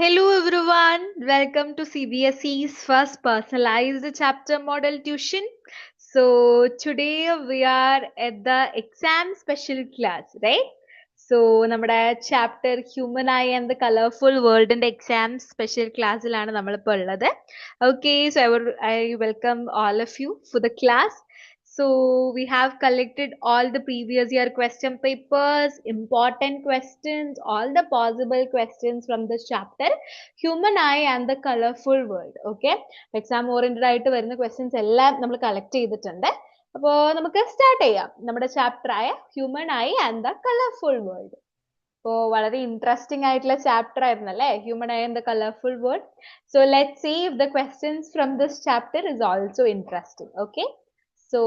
Hello everyone, welcome to CBSE's first personalized chapter model tuition. So today we are at the exam special class, right? So നമ്മുടെ chapter Human Eye and the Colorful World and exam special classിലാണ് നമ്മളിപ്പോൾ ഉള്ളത്. Okay, so I welcome all of you for the class. So we have collected all the previous year question papers, important questions, all the possible questions from this chapter, Human Eye and the Colorful World. Okay, exam oriented ആയിട്ട് വരുന്ന questions എല്ലാം നമ്മൾ collect ചെയ്തിട്ടുണ്ട്. അപ്പോൾ നമുക്ക് start ചെയ്യാം നമ്മുടെ chapter ആയ human eye and the colourful world. അപ്പോൾ വളരെ ഇൻട്രസ്റ്റിംഗ് ആയിട്ടുള്ള ചാപ്റ്റർ ആയിരുന്നു അല്ലേ, human eye and the colourful world. So let see if the questions from this chapter is also interesting. Okay, so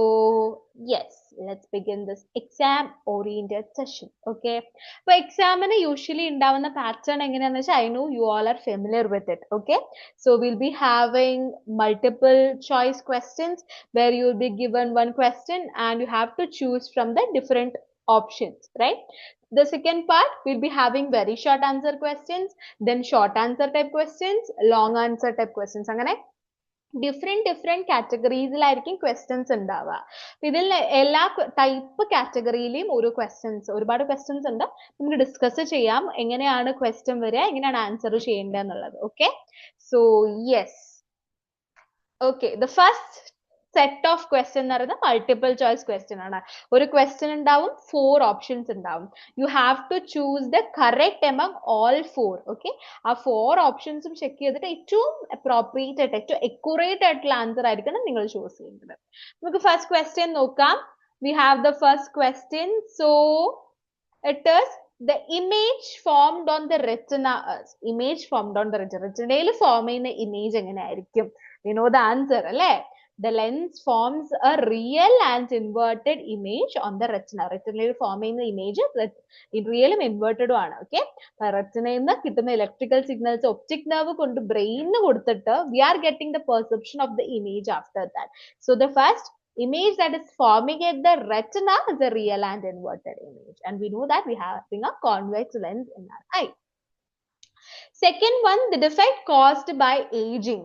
yes, let's begin this exam oriented session. Okay, so exam ന് usually ഉണ്ടാവുന്ന pattern എങ്ങനെയാണെന്ന് വെച്ചാൽ I know you all are familiar with it. Okay, so we'll be having multiple choice questions where you will be given one question and you have to choose from the different options, right? The second part, we'll be having very short answer questions, then short answer type questions, long answer type questions. അങ്ങനെ different കാറ്റഗറീസിലായിരിക്കും questions ഉണ്ടാവുക. ഇതിൽ എല്ലാ type കാറ്റഗറിയിലെയും ഓരോ questions, ഒരുപാട് questions ഉണ്ട്. നമുക്ക് discuss ചെയ്യാം എങ്ങനെയാണ് ക്വസ്റ്റ്യൻ വരിക, എങ്ങനെയാണ് ആൻസർ ചെയ്യേണ്ടത് എന്നുള്ളത്. Okay, so yes. Okay, the first set of question എന്ന് പറയുന്നത് മൾട്ടിപ്പിൾ ചോയ്സ് ക്വസ്റ്റ്യൻ ആണ്. ഒരു ക്വസ്റ്റ്യൻ ഉണ്ടാവും, 4 ഓപ്ഷൻസ് ഉണ്ടാവും. You have to choose the correct among all 4. Okay, ആ 4 ഓപ്ഷൻസും ചെക്ക് ചെയ്തിട്ട് ഏറ്റവും അപ്രോപ്രിയേറ്റ് ആയിട്ട്, ഏറ്റവും അക്യുറേറ്റ് ആയിട്ടുള്ള ആൻസർ ആയിരിക്കണം നിങ്ങൾ ചൂസ് ചെയ്യേണ്ടത്. നമുക്ക് ഫസ്റ്റ് ക്വസ്റ്റ്യൻ നോക്കാം. We have the first question. So it is the image formed on the retina is. Image formed on the retina. Retinal form ചെയ്യുന്ന ഇമേജ് എങ്ങനെയായിരിക്കും? We know the answer അല്ലേ? The lens forms a real and inverted image on the retina. Retinal form ചെയ്യുന്ന image റിയലും ഇൻവേർട്ടഡും ആണ്. Okay, റെറ്റിനയിൽ നിന്ന് കിട്ടുന്ന electrical signals optic nerve കൊണ്ട് ബ്രെയിനിന് കൊടുത്തിട്ട് we are getting the perception of the image after that. So the first image that is forming at the retina is a real and inverted image, and we know that we are having a convex lens in our eye. Second one, the defect caused by aging.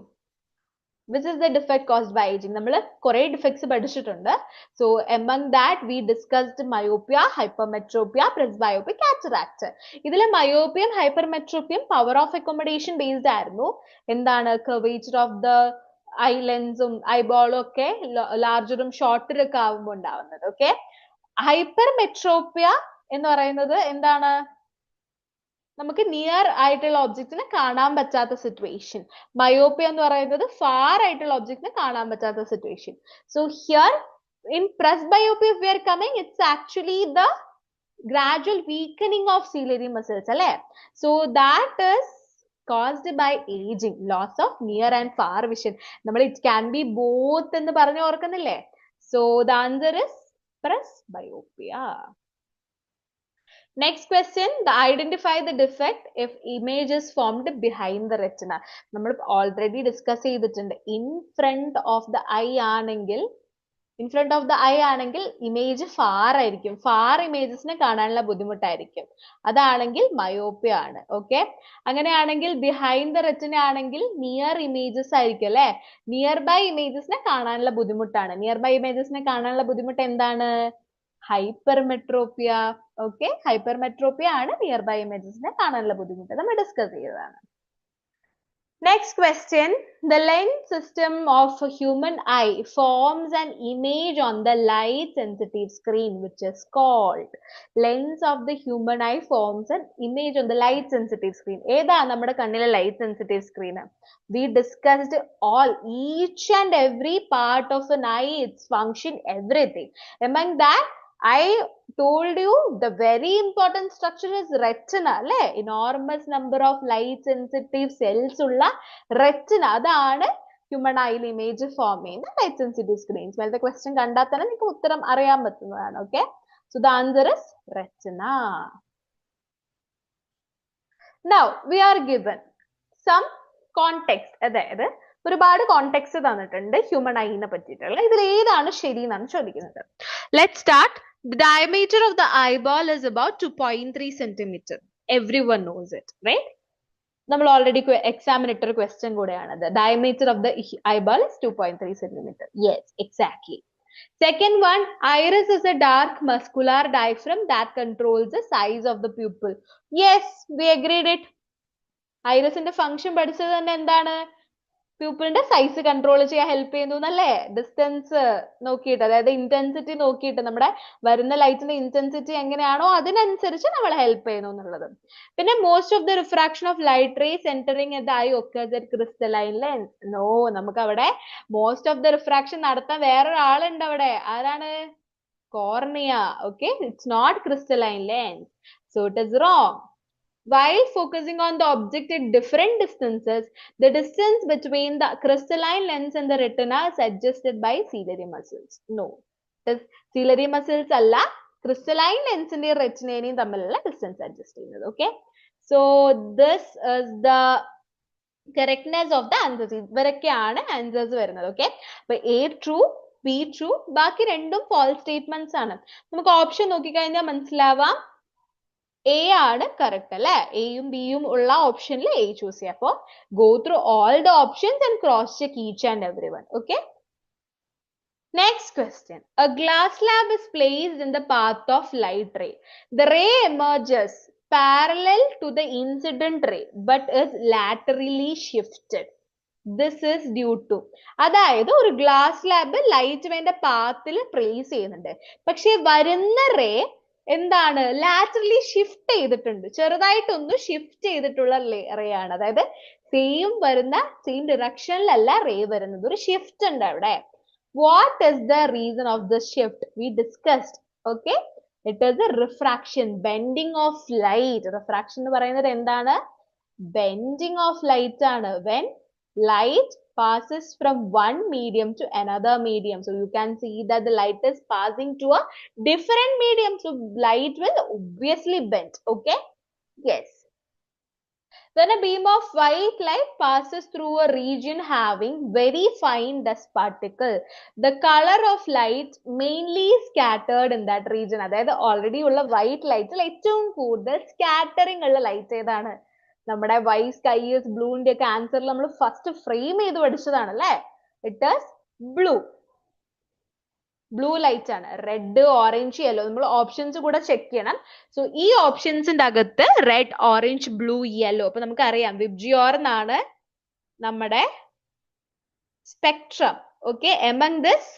This is the defect caused by aging. നമ്മൾ കുറേ defects പഠിച്ചിട്ടുണ്ട്. So among that we discussed myopia, hypermetropia, presbyopic cataract. ഇതിലെ മയോപ്പിയം ഹൈപ്പർമെട്രോപ്പിയം power of accommodation based ആയിരുന്നു. എന്താണ് curvature of the ഐലൻസും ഐബോളും ഒക്കെ ലാർജറും ഷോർട്ടറും ഒക്കെ ആവുമ്പോൾ ഉണ്ടാവുന്നത്. ഓക്കെ, ഹൈപ്പർമെട്രോപ്പിയ എന്ന് പറയുന്നത് എന്താണ്? നമുക്ക് നിയർ ആയിട്ടുള്ള ഒബ്ജക്റ്റിനെ കാണാൻ പറ്റാത്ത സിറ്റുവേഷൻ. മയോപ്പിയ എന്ന് പറയുന്നത് ഫാർ ആയിട്ടുള്ള ഒബ്ജക്റ്റിനെ കാണാൻ പറ്റാത്ത situation. So here in presbyopia if we are coming, it's actually the gradual weakening of ciliary muscles അല്ലേ? So that is caused by aging, loss of near and far vision. നമ്മൾ it can be both എന്ന് പറഞ്ഞു ഓർക്കുന്നില്ലേ? So the answer is presbyopia. Next question, identify the defect if image is formed behind the retina. നമ്മൾ already discuss ചെയ്തിട്ടുണ്ട്. In front of the eye ആണെങ്കിൽ, image far ആയിരിക്കും. Far ഇമേജസിനെ കാണാനുള്ള ബുദ്ധിമുട്ടായിരിക്കും. അതാണെങ്കിൽ മയോപ്പിയ ആണ്. ഓക്കെ, അങ്ങനെയാണെങ്കിൽ ബിഹൈൻഡ് ദ റെറ്റിന ആണെങ്കിൽ നിയർ ഇമേജസ് ആയിരിക്കും അല്ലെ? നിയർ ബൈ ഇമേജസിനെ കാണാനുള്ള ബുദ്ധിമുട്ടാണ്. നിയർ ബൈ ഇമേജസിനെ കാണാനുള്ള ബുദ്ധിമുട്ട് എന്താണ്? ഹൈപ്പർമെട്രോപ്പിയ. ഓക്കെ, ഹൈപ്പർമെട്രോപ്പിയ ആണ് നിയർ ബൈ ഇമേജസിനെ കാണാനുള്ള ബുദ്ധിമുട്ട്. നമ്മൾ ഡിസ്കസ് ചെയ്തതാണ്. Next question, the lens system of a human eye forms an image on the light sensitive screen which is called. Lens of the human eye forms an image on the light sensitive screen. ഏതാ നമ്മുടെ കണ്ണിലെ light sensitive screen? We discussed all, each and every part of an eye, its function, everything. Among that I told you the very important structure is retina അല്ലേ? Enormous number of light sensitive cells ഉള്ള retina, അതാണ് human eye image form ചെയ്യുന്ന light sensitive screens. മേലത്തെ question കണ്ടാൽ തന്നെ നിങ്ങൾക്ക് ഉത്തരം അറിയാൻ പറ്റുന്നതാണ്. Okay, so the answer is retina. Now we are given some context. അതായത് ഒരുപാട് കോണ്ടെക്സ്റ്റ് തന്നിട്ടുണ്ട് ഹ്യൂമൻ ഐനെ പറ്റിയിട്ടുള്ള. ഇതിൽ ഏതാണ് ശരി എന്നാണ് ചോദിക്കുന്നത്. Let's start. The diameter of the eyeball is about 2.3 centimeter. Everyone knows it, right? നമ്മൾ ഓൾറെഡി എക്സാമിന് ഇട്ടൊരു ക്വസ്റ്റ്യൻ കൂടെയാണത്. Diameter of the eyeball is 2.3 centimeter. Yes, exactly. Second one, iris is a dark muscular diaphragm that controls the size of the pupil. Yes, we agreed it. Iris ന്റെ function പഠിച്ചത് തന്നെ എന്താണ്? പ്യൂപ്പിളിന്റെ size control ചെയ്യാൻ help ചെയ്യുന്നു എന്നല്ലേ? Distance നോക്കിയിട്ട്, അതായത് intensity നോക്കിയിട്ട്, നമ്മുടെ വരുന്ന ലൈറ്റിന്റെ ഇന്റൻസിറ്റി എങ്ങനെയാണോ അതിനനുസരിച്ച് നമ്മൾ ഹെൽപ്പ് ചെയ്യുന്നു എന്നുള്ളത്. പിന്നെ most of the refraction of light rays entering at the eye occurs at crystalline lens. No, നമുക്ക് അവിടെ മോസ്റ്റ് ഓഫ് ദ റിഫ്രാക്ഷൻ നടത്താൻ വേറൊരാളുണ്ട് അവിടെ. ആരാണ്? Cornea. Okay, it's not crystalline lens, so it is wrong. While focusing on the object at different distances, the distance between the crystalline lens and the retina is adjusted by ciliary muscles. No, it is ciliary muscles alla crystalline lens ന്റെ retina തമ്മിലുള്ള distance adjust ചെയ്യുന്നത്. Okay, so this is the correctness of the answers. ഇവരൊക്കെയാണ് answers വരുന്നത്. Okay, അപ്പൊ A true, B true, ബാക്കി രണ്ടും false statements ആണ്. നമുക്ക് ഓപ്ഷൻ നോക്കിക്കഴിഞ്ഞാൽ മനസ്സിലാവാം A ആണ് കറക്റ്റ് അല്ലെ? എയും ബിയും ഉള്ള ഓപ്ഷനിൽ A ചൂസ് ചെയ്യാം. അപ്പൊ go through all the options and cross check each and every one. Okay. Next question. A glass slab is placed in the path of light ray. The ray emerges parallel to the incident ray but is laterally shifted. This is due to, അതായത് ഒരു glass slab light വേണ്ട പാത്തിൽ place ചെയ്യുന്നുണ്ട്, പക്ഷെ വരുന്ന ray എന്താണ്? Laterally shift ചെയ്തിട്ടുണ്ട്, ചെറുതായിട്ടൊന്ന് shift ചെയ്തിട്ടുള്ള റേ ആണ്. അതായത് സെയിം ഡിറക്ഷനിലല്ല റേ വരുന്നത്, ഒരു ഷിഫ്റ്റ് ഉണ്ട് അവിടെ. What is the reason of the shift? We discussed. Okay, it is A refraction, bending of light. Refraction എന്ന് പറയുന്നത് എന്താണ്? ബെൻഡിങ് ഓഫ് ലൈറ്റ് ആണ്. When light passes from one medium to another medium, so you can see that the light is passing to a different medium, so light will obviously bend. Okay, yes. When a beam of white light passes through a region having very fine dust particle, the color of light mainly scattered in that region. അതായത് already ഉള്ള white ലൈറ്റിൽ ഏറ്റവും കൂടുതൽ scattering ഉള്ള light ഏതാണ്? നമ്മുടെ white skies ബ്ലൂവിന്റെ ഒക്കെ ആൻസറിൽ നമ്മൾ ഫസ്റ്റ് ഫ്രെയിം ചെയ്ത് പഠിച്ചതാണ് അല്ലേ? It is blue. Blue light ആണ്. Red, orange, yellow. നമ്മൾ ഓപ്ഷൻസ് കൂടെ ചെക്ക് ചെയ്യണം. സോ ഈ ഓപ്ഷൻസിന്റെ അകത്ത് റെഡ്, ഓറഞ്ച്, ബ്ലൂ, യെല്ലോ. അപ്പൊ നമുക്കറിയാം വിബ്ജിയോർ എന്നാണ് നമ്മുടെ spectrum. Okay, among this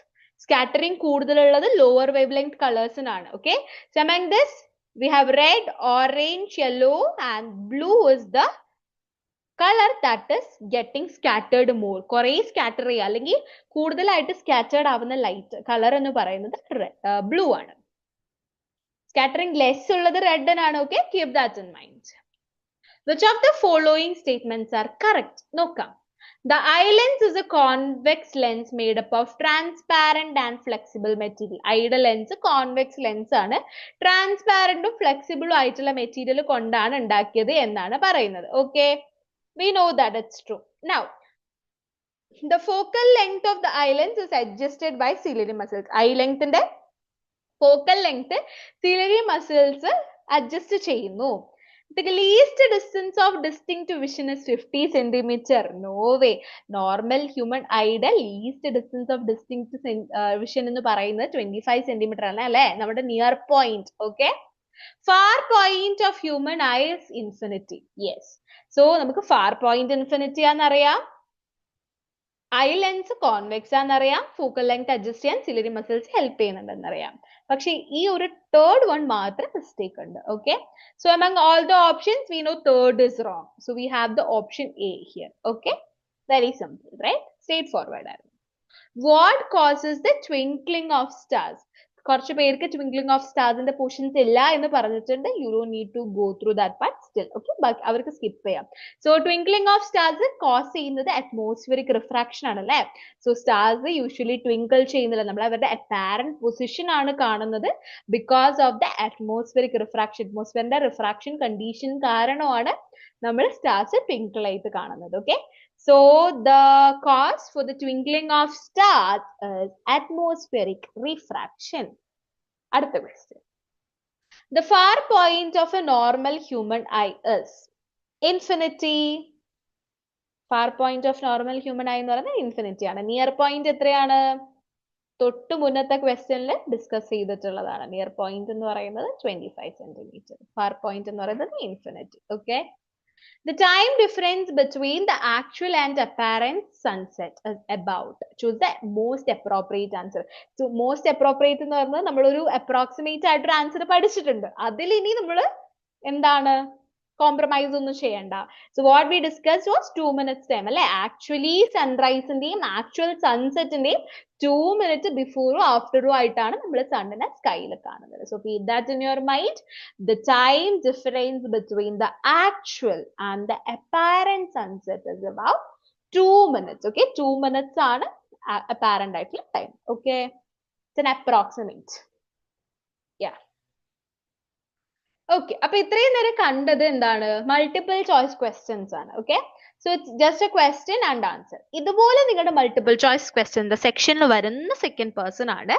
scattering കൂടുതലുള്ളത് ലോവർ വേവ് ലെങ്ത് കളേഴ്സിനാണ്. Okay, so among this we have red, orange, yellow and blue is the color that is getting scattered more. Kore scatter cheya allengi koodalayitte scattered avuna light color ennu parayunnathu blue aanu. Scattering less ullathu red aanu. Okay, keep that in mind. Which of the following statements are correct? Nokka. The eye lens is a convex lens made up of transparent and flexible material. ഐയുടെ lens convex lens ആണ്. ട്രാൻസ്പാരന്റും ഫ്ലെക്സിബിളും ആയിട്ടുള്ള material കൊണ്ടാണ് ഉണ്ടാക്കിയത് എന്നാണ് പറയുന്നത്. Okay, we know that it's true. Now, the focal length of the eye lens is adjusted by ciliary muscles. eye length ന്റെ focal length ciliary muscles adjust ചെയ്യുന്നു. The least distance of distinct vision is 50 centimeter. No way. Normal human eye least distance of distinct vision എന്ന് പറയുന്നത് 25 centimeter ആണ് അല്ലേ? നമ്മുടെ near point. Okay. Far point of human eye is infinity. Yes. So നമുക്ക് far point infinity ആണെന്നറിയാം. eye lens convex ആണെന്നറിയാം. Focal length adjust ചെയ്യാൻ ciliary muscles help ചെയ്യുന്നുണ്ടെന്നറിയാം. പക്ഷെ ഈ ഒരു തേർഡ് വൺ മാത്രം മിസ്റ്റേക്ക് ഉണ്ട്. Okay, so among all the options we know third is wrong, so we have the option A here. Okay, very simple, right? Straightforward. What causes the twinkling of stars? കുറച്ച് പേർക്ക് twinkling of stars ന്റെ portions ഇല്ല എന്ന് പറഞ്ഞിട്ടുണ്ട്. You don't need to go through that part still. Okay, അവർക്ക് skip ചെയ്യാം. So twinkling of stars cause ചെയ്യുന്നത് atmospheric refraction ആണല്ലേ? സോ സ്റ്റാർസ് യൂഷ്വലി ട്വിങ്കിൾ ചെയ്യുന്നില്ല, നമ്മൾ അവരുടെ അപ്പാരന്റ് പൊസിഷൻ ആണ് കാണുന്നത്. Because of the atmospheric refraction, അറ്റ്മോസ്ഫിയറിന്റെ റിഫ്രാക്ഷൻ കണ്ടീഷൻ കാരണമാണ് നമ്മൾ സ്റ്റാർസ് ട്വിങ്കിൾ ആയിട്ട് കാണുന്നത്. Okay, so the cause for the twinkling of stars is atmospheric refraction. Adutha question. The far point of a normal human eye is infinity. Far point of normal human I എന്ന് പറയുന്നത് infinity ആണ്. Near point എത്രയാണ്? തൊട്ട് മുന്നത്തെ ക്വസ്റ്റ്യനിൽ discuss ചെയ്തിട്ടുള്ളതാണ്. Near point എന്ന് പറയുന്നത് 25 സെന്റിമീറ്റർ. ഫാർ പോയിന്റ് എന്ന് പറയുന്നത് infinity. Okay. The time difference between the actual and apparent sunset is about. Choose the most appropriate answer. So most appropriate എന്ന് പറയുന്നത് നമ്മളൊരു approximate ആയിട്ടൊരു ആൻസർ പഠിച്ചിട്ടുണ്ട്. അതിൽ ഇനി നമ്മൾ എന്താണ് കോംപ്രമൈസ് ഒന്നും ചെയ്യണ്ട. So what we discussed was 2 minutes time അല്ലെ? Actually സൺറൈസിന്റെയും ആക്ച്വൽ സൺസെറ്റിന്റെയും 2 minutes ബിഫോറും ആഫ്റ്ററും ആയിട്ടാണ് നമ്മൾ സണ്ണിനെ സ്കൈയിൽ കാണുന്നത്. So keep that in your mind. The time difference between the actual and the apparent sunset is about 2 minutes. Okay, 2 minutes ആണ് apparent ആയിട്ടുള്ള time. Okay, it's an approximate. Yeah. Okay, അപ്പൊ ഇത്രയും നേരം കണ്ടത് എന്താണ്? മൾട്ടിപ്പിൾ ചോയ്സ് ക്വസ്റ്റ്യൻസ് ആണ്. Okay, so it's just A question and answer. ഇതുപോലെ നിങ്ങളുടെ മൾട്ടിപ്പിൾ ചോയ്സ് ക്വസ്റ്റ്യൻ സെക്ഷനിൽ വരുന്ന സെക്കൻഡ് പേഴ്സൺ ആണ്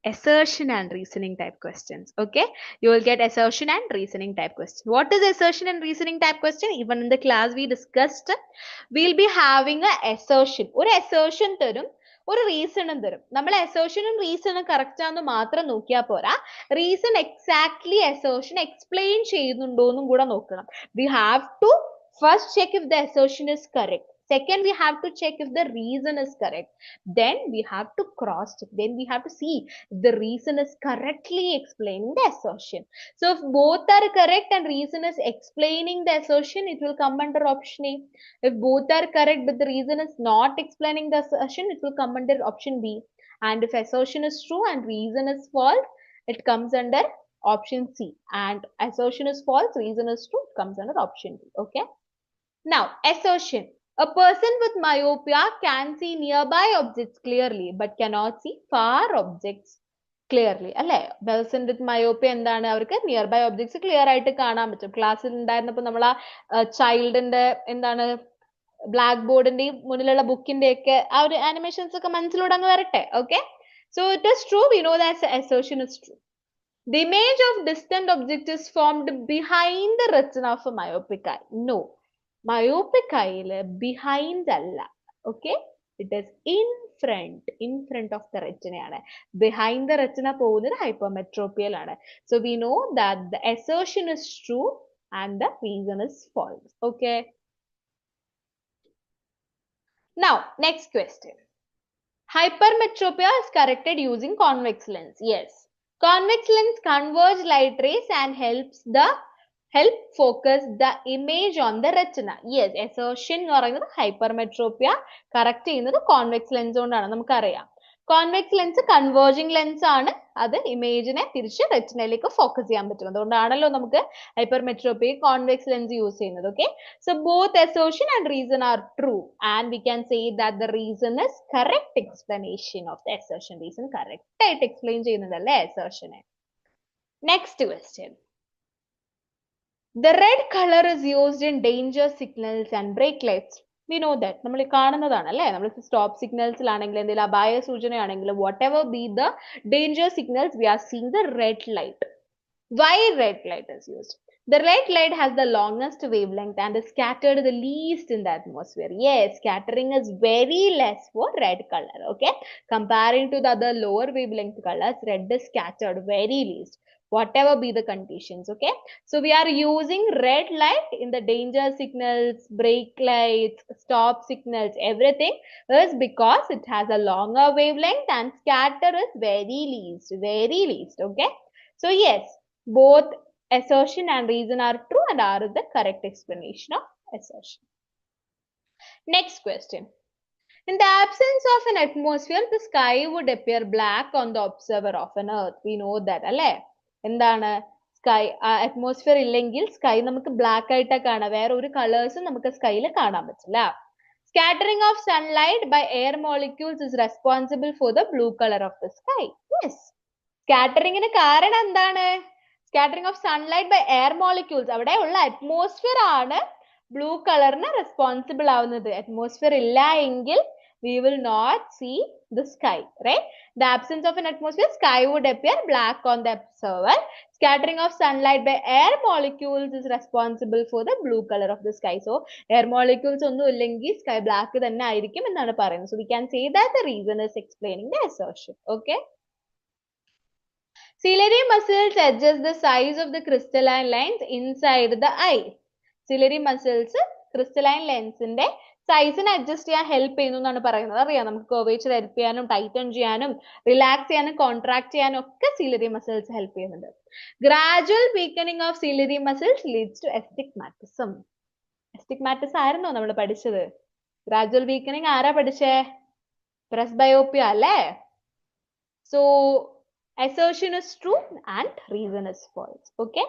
assertion and reasoning type questions. Okay, you will get assertion and reasoning type question. What is assertion and reasoning type question? Even in the class we discussed, we'll be having a assertion. ഒരു assertion തരും, ഒരു റീസണും തരും. നമ്മൾ assertionും റീസണും correct ആണെന്ന് മാത്രം നോക്കിയാൽ പോരാ, reason exactly assertion explain ചെയ്യുന്നുണ്ടോ എന്നും കൂടെ നോക്കണം. We have to first check if the assertion is correct. Second, we have to check if the reason is correct. Then we have to cross check. Then we have to see if the reason is correctly explaining the assertion. So if both are correct and reason is explaining the assertion, it will come under option A. If both are correct but the reason is not explaining the assertion, it will come under option B. And if assertion is true and reason is false, it comes under option C. And assertion is false, reason is true, it comes under option D. Okay. Now, assertion. A person with myopia can see nearby objects clearly but cannot see far objects clearly. അല്ലേ? person with myopia എന്താണ്? അവർക്ക് nearby objects clear ആയിട്ട് കാണാൻ പറ്റും. ക്ലാസ്സിൽ ഉണ്ടായിരുന്നപ്പോൾ നമ്മൾ ആ ചൈൽഡിന്റെ എന്താണ് ബ്ലാക്ക് ബോർഡിന്റെയും മുന്നിലുള്ള ബുക്കിന്റെ ഒക്കെ ആ ഒരു ആനിമേഷൻസ് ഒക്കെ മനസ്സിലൂടെ അങ്ങ് വരട്ടെ. Okay, so it is true. We know that assertion is true. The image of distant object is formed behind the retina of a myopic eye. No. Myopic eye behind alla. Okay, it is in front of the retina aanu. Behind the retina povunathu hypermetropial aanu. So we know that the assertion is true and the reason is false. Okay, now next question. Hypermetropia is corrected using convex lens. Yes, convex lens converge light rays and help focus the image on the retina. Yes, assertion എന്ന് പറയുന്നത് hypermetropia correct ചെയ്യുന്നത് convex lens കൊണ്ടാണ്. നമുക്കറിയാം convex lens converging lens ആണ്. അത് ഇമേജിനെ തിരിച്ച് റെറ്റിനയിലേക്ക് focus ചെയ്യാൻ പറ്റും. അതുകൊണ്ടാണല്ലോ നമുക്ക് hypermetropia convex lens യൂസ് ചെയ്യുന്നത്. Okay, so both assertion and reason are true and we can say that the reason is correct explanation of the assertion. Reason correct ആയിട്ട് explain ചെയ്യുന്നതല്ലേ assertion. Next question. The red color is used in danger signals and brake lights. We know that. നമ്മൾ കാണുന്നതാണ് അല്ലേ? നമ്മൾ stop സിഗ്നൽസിലാണെങ്കിൽ എന്തെങ്കിലും അപായ സൂചനയാണെങ്കിൽ whatever be the danger signals, we are seeing the red light. Why red light is used? The red light has the longest wavelength and is scattered the least in the atmosphere. Yes, scattering is very less for red color. Okay, comparing to the other lower wavelength colors, red is scattered very least. Whatever be the conditions. Okay, so we are using red light in the danger signals, brake lights, stop signals, everything is because it has a longer wavelength and scatter is very least. Okay, so yes, both assertion and reason are true and R is the correct explanation of assertion. Next question. In the absence of an atmosphere, the sky would appear black on the observer of an earth. We know that, അല്ലേ? എന്താണ് sky atmosphere ഇല്ലെങ്കിൽ sky നമുക്ക് black ആയിട്ടാ കാണാം. വേറെ ഒരു കളേഴ്സും നമുക്ക് സ്കൈയിൽ കാണാൻ പറ്റില്ല. Scattering of sunlight by air molecules is responsible for the blue color of the sky. Yes. സ്കാറ്ററിങ്ങിന് കാരണം എന്താണ്? Scattering of sunlight by air molecules. അവിടെ ഉള്ള അറ്റ്മോസ്ഫിയർ ആണ് ബ്ലൂ കളറിന് റെസ്പോൺസിബിൾ ആവുന്നത്. അറ്റ്മോസ്ഫിയർ ഇല്ല എങ്കിൽ we will not see the sky, right? The absence of an atmosphere, sky would appear black on the observer. Scattering of sunlight by air molecules is responsible for the blue color of the sky. So air molecules ഒന്നും ഇല്ലെങ്കിൽ sky black തന്നെ ആയിരിക്കും എന്നാണ് പറയുന്നത്. So we can say that the reason is explaining the assertion. Okay. Ciliary muscles adjust the size of the crystalline lens inside the eye. Ciliary muscles crystalline lens ന്റെ സൈസിനെ adjust ചെയ്യാൻ help ചെയ്യുന്നു എന്നാണ് പറയുന്നത്. അറിയാം, നമുക്ക് കർവേച്ചർ ഹെൽപ്പ് ചെയ്യാനും tighten ചെയ്യാനും relax ചെയ്യാനും കോൺട്രാക്ട് ചെയ്യാനും ഒക്കെ സിലിയറി മസിൽസ് ഹെൽപ്പ് ചെയ്യുന്നുണ്ട്. Gradual weakening of ciliary muscles leads to astigmatism. Astigmatism ആയിരുന്നോ നമ്മൾ പഠിച്ചത്? ഗ്രാജുവൽ വീക്കനിങ് ആരാ പഠിച്ചേ? പ്രസ്ബയോപ്പിയ അല്ലേ? So assertion is true and reason is false. Okay.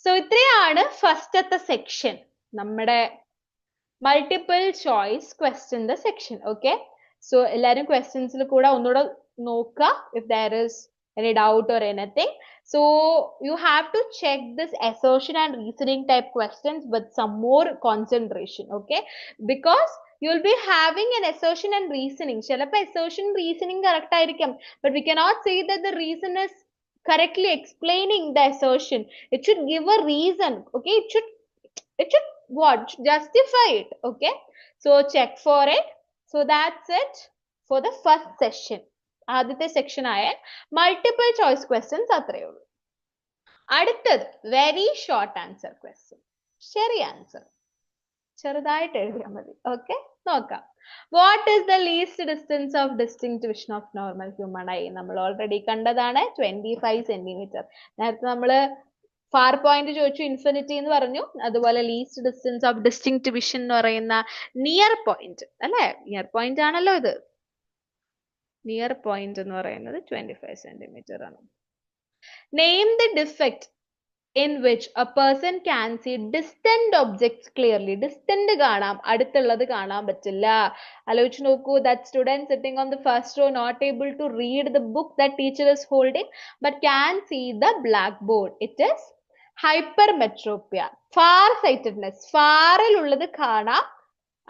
So ഇത്രയാണ് ഫസ്റ്റത്തെ സെക്ഷൻ, നമ്മുടെ മൾട്ടിപ്പിൾ ചോയ്സ് ക്വസ്റ്റ്യൻ്റെ സെക്ഷൻ. ഓക്കെ. സോ എല്ലാവരും ക്വസ്റ്റ്യൻസിൽ കൂടെ ഒന്നുകൂടെ നോക്കുക if there is any doubt or anything. So you have to check this assertion and reasoning type questions with some more concentration. Okay. Because you will be having an assertion and reasoning. ചിലപ്പോൾ assertion reasoning correct ആയിരിക്കും, but we cannot say that the reason is correctly explaining the assertion. It should give a reason. Okay. It should what? Justify it. Okay. So check for it. So that's it for the first session. ആദ്യത്തെ section ആയ multiple choice questions അത്രയേ ഉള്ളൂ. അടുത്തത് very short answer question. ചെറിയ answer ചെറുതായിട്ട് എഴുതിയാൽ മതി. Okay. നോക്കാം. What is the least distance of distinct vision of normal human I? നമ്മൾ ഓൾറെഡി കണ്ടതാണ് 25 സെന്റിമീറ്റർ. നേരത്തെ നമ്മൾ ഫാർ പോയിന്റ് ചോദിച്ചു, ഇൻഫിനിറ്റി എന്ന് പറഞ്ഞു. അതുപോലെ least distance of distinct vision എന്ന് പറയുന്ന നിയർ പോയിന്റ് അല്ലെ? നിയർ പോയിന്റ് ആണല്ലോ ഇത്. നിയർ പോയിന്റ് എന്ന് പറയുന്നത് 25 സെന്റിമീറ്റർ ആണ്. Name the defect in which a person can see distant objects clearly. Distant കാണാം, അടുത്തുള്ളത് കാണാൻ പറ്റില്ല. ആലോചിച്ച് നോക്കൂ. That student sitting on the first row not able to read the book that teacher is holding but can see the blackboard. It is hypermetropia. Far sightedness. ഫാറിൽ ഉള്ളത് കാണാം,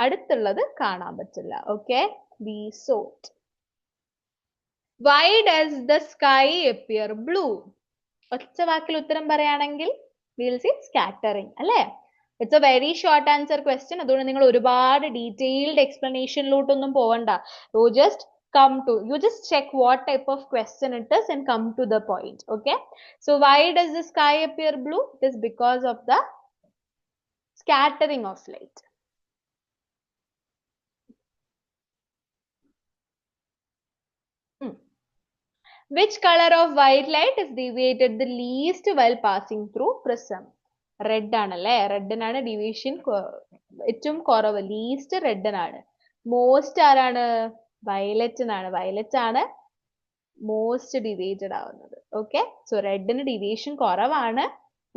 അടുത്തുള്ളത് കാണാൻ പറ്റില്ല. Okay. Be sort. Why does the sky appear blue? ഒറ്റ വാക്കിൽ ഉത്തരം പറയുകയാണെങ്കിൽ we'll see scattering അല്ലേ? It's a very short answer question. അതുകൊണ്ട് നിങ്ങൾ ഒരുപാട് ഡീറ്റെയിൽഡ് എക്സ്പ്ലനേഷനിലോട്ടൊന്നും പോവണ്ട. You just check what type of question it is and come to the point. Okay. So why does the sky appear blue? It is because of the scattering of light. Which color of white light is deviated the least while passing through prism? Red ആണല്ലേ? റെഡിനാണ് deviation ഏറ്റവും കുറവ്. Least റെഡിനാണ്. Most ആരാണ്? വയലറ്റിനാണ്. Violet ആണ് most deviated ആവുന്നത്. Okay. So റെഡിന് deviation കുറവാണ്.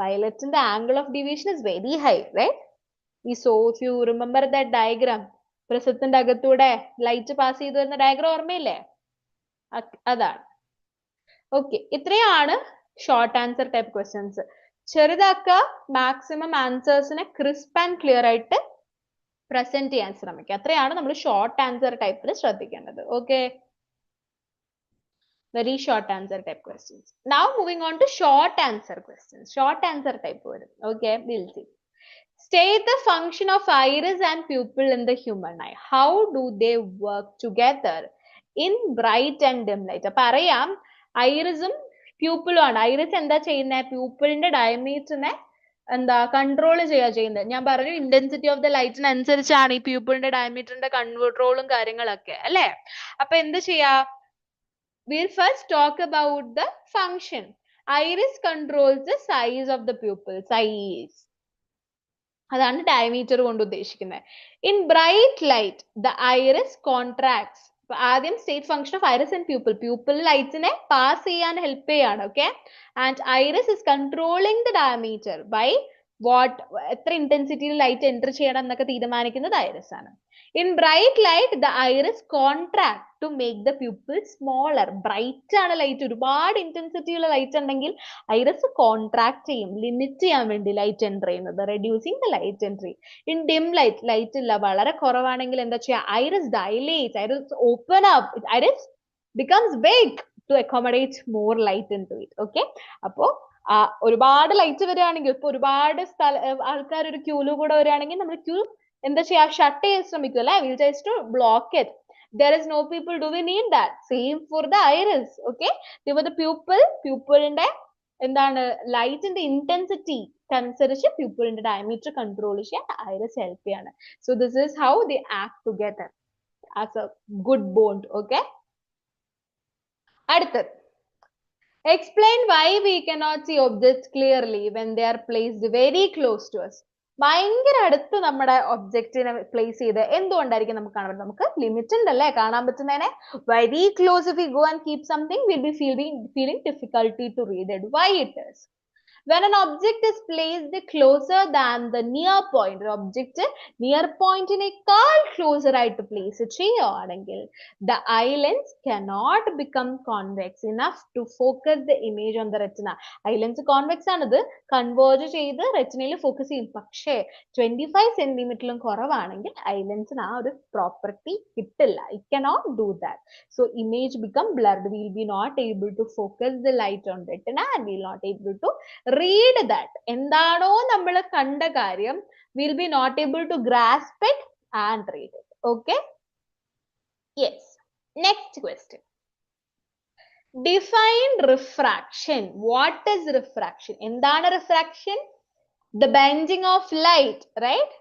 വയലറ്റിന്റെ angle of deviation is very high, right? So if you remember that diagram, പ്രിസത്തിന്റെ അകത്തൂടെ ലൈറ്റ് പാസ് ചെയ്തു വരുന്ന ഡയഗ്രാം ഓർമ്മയില്ലേ? അതാണ്. ഓക്കെ. ഇത്രയാണ് ഷോർട്ട് ആൻസർ ടൈപ്പ് ക്വസ്റ്റ്യൻസ്. ചെറുതാക്കുക, മാക്സിമം ആൻസേഴ്സിനെ ക്രിസ്പ് ആൻഡ് ക്ലിയർ ആയിട്ട് പ്രസന്റ് ചെയ്യാൻ ശ്രമിക്കുക. അത്രയാണ് നമ്മൾ ഷോർട്ട് ആൻസർ ടൈപ്പിൽ ശ്രദ്ധിക്കേണ്ടത്. Okay. Very short answer type questions. Now moving on to short answer questions. Short answer type വരും. Okay. Will see. State the function of iris and pupil in the human eye. How do they work together in bright and dim light? അപ്പൊ അറിയാം, ഐറിസും പ്യൂപ്പിളും ആണ്. Iris എന്താ ചെയ്യുന്നത്? പ്യൂപ്പിളിന്റെ ഡയമീറ്ററിനെ എന്താ control ചെയ്യുന്നത്. ഞാൻ പറഞ്ഞു ഇന്റൻസിറ്റി ഓഫ് ദ ലൈറ്റിനനുസരിച്ചാണ് ഈ പ്യൂപ്പിളിന്റെ ഡയമീറ്ററിന്റെ കൺട്രോളും കാര്യങ്ങളൊക്കെ അല്ലേ? അപ്പൊ എന്ത് ചെയ്യാ? We'll first talk about the function. Iris controls the size of the pupil. Size. അതാണ് ഡയമീറ്റർ കൊണ്ട് ഉദ്ദേശിക്കുന്നത്. In bright light the iris contracts. ആദ്യം state function of iris and pupil. Pupil ലൈറ്റിനെ പാസ് ചെയ്യാൻ ഹെൽപ്പ് ചെയ്യാണ്. Okay. And iris is controlling the diameter by എത്ര ഇന്റൻസിറ്റിയിൽ light enter ചെയ്യണം എന്നൊക്കെ തീരുമാനിക്കുന്നത് ഐറിസ് ആണ്. In bright light the iris contract to make the pupil smaller. Bright ആണ് ലൈറ്റ്, ഒരുപാട് ഇന്റൻസിറ്റിയുള്ള ലൈറ്റ് ഉണ്ടെങ്കിൽ ഐറിസ് കോൺട്രാക്ട് ചെയ്യും, ലിമിറ്റ് ചെയ്യാൻ വേണ്ടി ലൈറ്റ് എൻ്റർ ചെയ്യുന്നത്, reducing the light entry. In dim light, light ഇല്ല, വളരെ കുറവാണെങ്കിൽ എന്താ ചെയ്യുക, iris dilate, iris open up, iris becomes big to accommodate more light into it. Okay, അപ്പോ ഒരുപാട് ലൈറ്റ് വരികയാണെങ്കിൽ, ഇപ്പൊ ഒരുപാട് ആൾക്കാർ ഒരു ക്യൂല് കൂടെ വരികയാണെങ്കിൽ നമ്മൾ ക്യൂ എന്താ ചെയ്യാ, ഷട്ട് ചെയ്യാൻ ശ്രമിക്കും അല്ലെ, will just to block it. There is no people, do we need that? Same for the iris. Okay, for the pupil-ന്റെ എന്താണ് ലൈറ്റിന്റെ ഇന്റൻസിറ്റി അനുസരിച്ച് pupil-ന്റെ ഡയമീറ്റർ കൺട്രോൾ ചെയ്യാൻ iris ഹെൽപ്പ് ചെയ്യാണ്. So this is how they act together as a good bond. Okay, അടുത്തത്, explain why we cannot see objects clearly when they are placed very close to us. ഭയങ്കര അടുത്ത് നമ്മുടെ ഒബ്ജക്റ്റിനെ place ചെയ്ത് എന്തുകൊണ്ടായിരിക്കും നമുക്ക് കാണാൻ പറ്റും? നമുക്ക് ലിമിറ്റ് ഉണ്ടല്ലേ കാണാൻ പറ്റുന്നതിനെ. Very close if we go and keep something, we'll be feeling difficulty to read it. Why it is? When an object is placed closer than the near point, ഒരു object near point നേക്കാൾ closer ആയിട്ട് place ചെയ്യുകയാണെങ്കിൽ the eye lens cannot become convex enough to focus the image on the retina. Eye lens convex ആണത്, converge ചെയ്ത് retinal focus ചെയ്യും. പക്ഷേ 25 centimeter കുറവാണെങ്കിൽ eye lens ആ ഒരു property കിട്ടില്ല. It cannot do that. So image become blurred. We will be not able to focus the light on retina and we will not able to read that. എന്താണോ നമ്മൾ കണ്ട കാര്യം, we'll be not able to grasp it and read it. Okay, yes. Next question, define refraction. What is refraction? എന്താണ് refraction? The bending of light, right?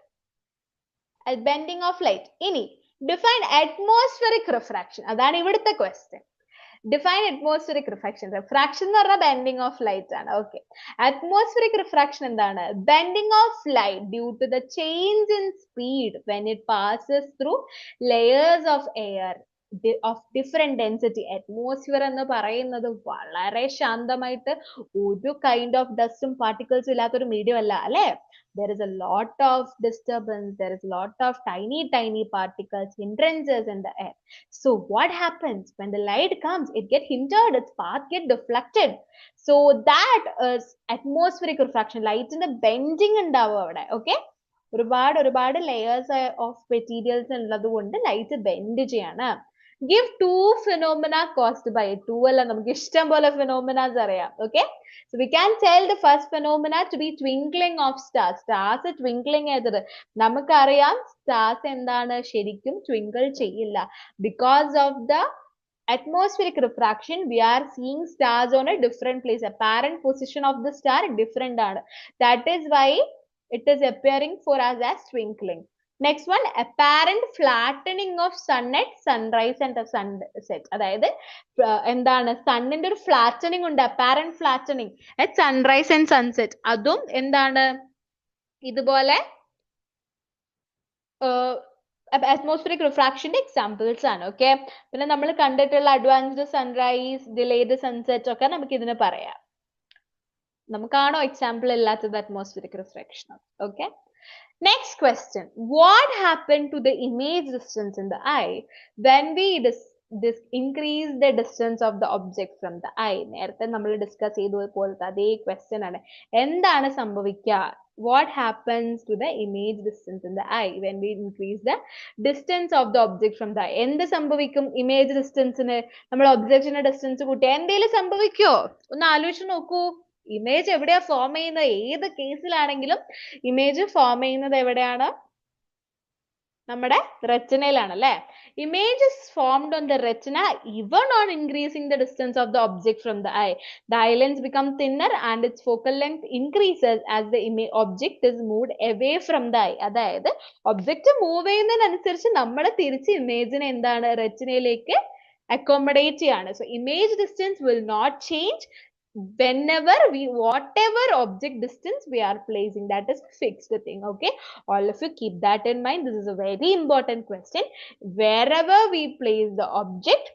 A bending of light. ഇനി define atmospheric refraction. അതാണ് ഇവിടുത്തെ question. Define atmospheric refraction. Refraction എന്ന് പറഞ്ഞാൽ bending of light ആണ്. Okay. Atmospheric refraction എന്താണ്? Bending of light due to the change in speed when it passes through layers of air of different density. Atmosphere എന്ന് പറയുന്നത് വളരെ ശാന്തമായിട്ട് ഒരു kind of dust ഉം particles ഇല്ലാത്തൊരു medium അല്ല അല്ലേ? There is a lot of disturbance, there is a lot of tiny particles, hindrances in the air. So what happens when the light comes? It gets hindered, its path gets deflected. So that is atmospheric refraction. Light in the bending ഉണ്ടാവും അവിടെ. Okay, ഒരുപാട് layers of materials ഉള്ളത് കൊണ്ട് light bend ചെയ്യാണ്. Give two phenomena caused by it. Two അല്ല, നമുക്ക് ഇഷ്ടം പോലെ phenomena അറിയാം. Okay, so we can tell the first phenomena to be twinkling of stars. Stars twinkling ചെയ്തത് നമുക്കറിയാം. Stars എന്താണ്, ശരിക്കും twinkle ചെയ്യില്ല. Because of the atmospheric refraction, we are seeing stars on a different place. Apparent position of the star different ആണ്. That is why it is appearing for us as twinkling. Next one, apparent flattening of sun at sunrise and sunset. അതായത് എന്താണ്, സണ്ണിന്റെ ഒരു flattening ഉണ്ട്, apparent flattening at sunrise and sunset. അതും എന്താണ്, ഇതുപോലെ atmospheric refraction examples ആണ്. Okay, പിന്നെ നമ്മൾ കണ്ടിട്ടുള്ള advanced sunrise, delayed sunset ഒക്കെ നമുക്ക് ഇതിനെ പറയാം. നമുക്കാണോ എക്സാമ്പിൾ ഇല്ലാത്തത് atmospheric refraction? Okay. Next question, what happened to the image distance in the eye when we increase the distance of the object from the eye? നേരത്തെ നമ്മൾ ഡിസ്കസ് ചെയ്തതുപോലത്തെ അതേ question ആണ്. എന്താണ് സംഭവിക്കുക? What happens to the image distance in the eye when we increase the distance of the object from the eye? എന്ത് സംഭവിക്കും image distance-ന്? നമ്മൾ ഒബ്ജക്റ്റിന്റെ ഡിസ്റ്റൻസ് കൂട്ടിയാൽ എന്തെങ്കിലും സംഭവിക്കുമോ? ഒന്ന് ആലോചിച്ച് നോക്കൂ. ഇമേജ് എവിടെയാ ഫോം ചെയ്യുന്നത്? ഏത് കേസിലാണെങ്കിലും ഇമേജ് ഫോം ചെയ്യുന്നത് എവിടെയാണ്? നമ്മുടെ റെറ്റിനയിലാണ് അല്ലേ? Image is formed on the retina even on increasing the distance of the object from the eye. The eye lens becomes thinner and its focal length increases as the object is moved away from the eye. അതായത് object move ചെയ്യുന്നതിനനുസരിച്ച് നമ്മൾ തിരിച്ച് ഇമേജിനെ എന്താണ്, റെറ്റിനയിലേക്ക് accommodate ചെയ്യാണ്. So image distance will not change whenever whatever object distance we are placing, that is fixed thing. Okay, all of you keep that in mind. This is a very important question. Wherever we place the object,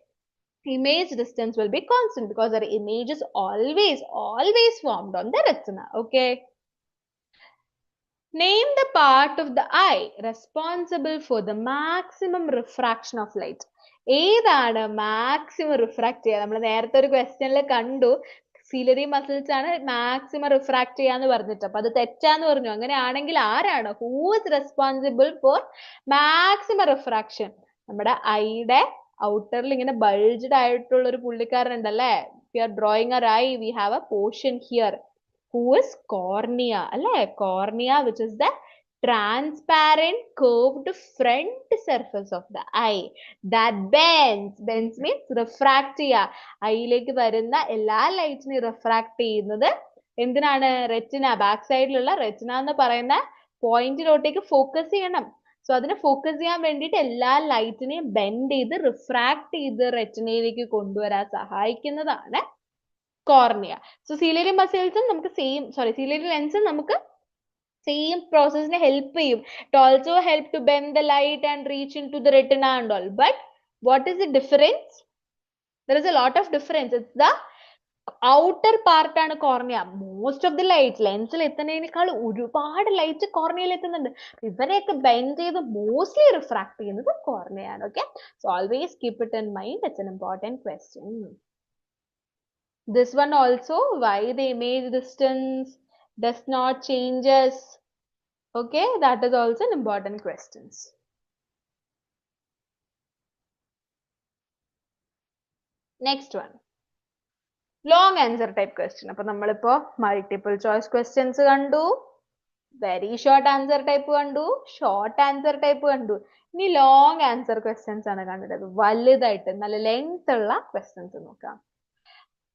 image distance will be constant because our image is always formed on the retina. Okay, Name the part of the eye responsible for the maximum refraction of light. ഏതാണ് maximum refract ചെയ്യുക? നമ്മൾ നേരത്തെ ഒരു ക്വസ്റ്റ്യനിൽ കണ്ടു ciliary muscles ആണ് maximum refract ചെയ്യാന്ന് പറഞ്ഞിട്ട്. അപ്പൊ അത് തെറ്റാന്ന് പറഞ്ഞു. അങ്ങനെയാണെങ്കിൽ ആരാണ്? Who is responsible for maximum refraction? നമ്മുടെ ഐയുടെ ഔട്ടറിൽ ഇങ്ങനെ ബൾജ്ഡ് ആയിട്ടുള്ള ഒരു പുള്ളിക്കാരൻ ഉണ്ടല്ലേ? We are drawing our eye, we have a portion here. Who is cornea? അല്ലേ? Cornea, which is the transparent curved front surface of the eye that bends means refract ചെയ്യുക. ഐയിലേക്ക് വരുന്ന എല്ലാ ലൈറ്റിനെയും റിഫ്രാക്ട് ചെയ്യുന്നത് എന്തിനാണ്? റെറ്റിന, ബാക്ക് സൈഡിലുള്ള retina എന്ന് പറയുന്ന പോയിന്റിലോട്ടേക്ക് focus ചെയ്യണം. സോ അതിനെ ഫോക്കസ് ചെയ്യാൻ വേണ്ടിയിട്ട് എല്ലാ ലൈറ്റിനെയും ബെൻഡ് ചെയ്ത് റിഫ്രാക്ട് ചെയ്ത് റെറ്റിനയിലേക്ക് കൊണ്ടുവരാൻ സഹായിക്കുന്നതാണ് cornea. So ciliary muscles നമുക്ക് ciliary lens നമുക്ക് same process നെ help ചെയ്യും. It also help to bend the light and reach into the retina and all. But what is the difference? There is a lot of difference. It's the outer part ആണ് cornea. Most of the light ലെൻസിൽ എത്തുന്നതിനേക്കാൾ ഒരുപാട് light കോർണിയയിൽ എത്തുന്നുണ്ട്. ഇവരെയൊക്കെ bend ചെയ്ത് mostly refract ചെയ്യുന്നത് cornea ആണ്. Okay, so always keep it in mind. It's an important question. This one also, why the image distance does not changes. Okay, that is also an important question. Next one, long answer type question. appo nammal ipo multiple choice questions kandu, very short answer type kandu, short answer type kandu. Ni long answer questions aanu kandittu, validayittu nalla length ulla questions nokam.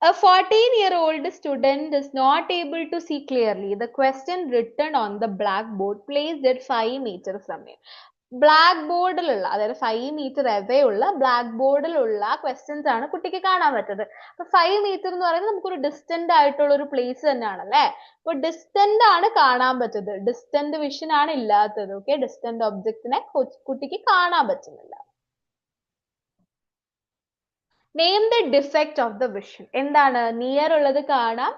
A 14-year-old student is not able to see clearly the question written on the blackboard placed at 5 meters from him. ബ്ലാക്ക്ബോർഡിലുള്ള, അതായത് 5 meter away ഉള്ള ബ്ലാക്ക്ബോർഡിലുള്ള questions ആണ് കുട്ടിക്ക് കാണാൻ പറ്റുന്നത്. അപ്പൊ 5 meter എന്ന് പറയുന്നത് നമുക്കൊരു ഡിസ്റ്റന്റ് ആയിട്ടുള്ള ഒരു പ്ലേസ് തന്നെയാണല്ലേ? അപ്പൊ ഡിസ്റ്റന്റ് ആണ് കാണാൻ പറ്റുന്നത്, ഡിസ്റ്റന്റ് വിഷൻ ആണ് ഇല്ലാത്തത്. ഓക്കെ, ഡിസ്റ്റന്റ് ഒബ്ജക്റ്റിനെ കുട്ടിക്ക് കാണാൻ പറ്റുന്നില്ല. Name the defect of the vision. എന്താണ്? നിയർ ഉള്ളത് കാണാം,